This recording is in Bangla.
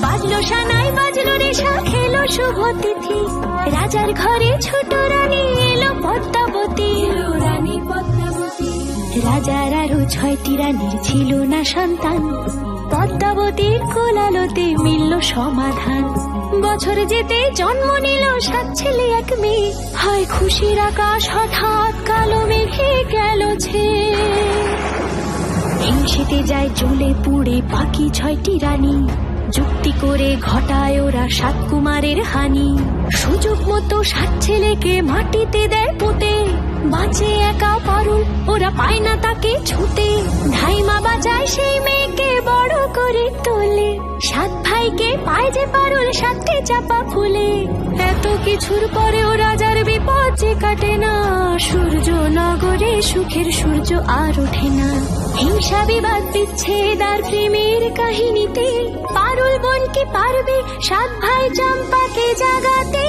বাজলো সানাই বাজলো রেশা খেলো শুভ তিথি, রাজার ঘরে ছোট রানী এলো পদ্মাবতী। রানী পদ্মাবতী। রাজার আরো 6টি রানীর ছিল না সন্তান, পদ্মাবতীর কোলালোতে মিলল সমাধান। বছর যেতে জন্ম নিল 7 ছেলে 1 মেয়ে, হয় খুশির আকাশ হঠাৎ কালো মেঘে গেল ছেয়ে। হিংসেতে যায় জ্বলে পুড়ে বাকি 6টি রানী, যুক্তি করে ঘটায় ওরা 7 কুমারের হানি। সুযোগ মতো 7 ছেলেকে মাটিতে দেয় পুঁতে, বাঁচে একা পারুল ওরা পায় না তাকে ছুতে। ধাইমা বাজায় সেই মেয়েকে বড় করে তোলে, 7 ভাইকে পায় যে পারুল 7টে চাপা ফুলে। এত কিছুর পরেও রাজার বিপদ যে কাটে না, সূর্য নগরে সুখের সূর্য আর ওঠে না। হিংসা বিবাদ বিচ্ছেদ আর প্রেমের কাহিনীতে পারুল বোন কি পারবে 7 ভাই চম্পাকে জাগাতে?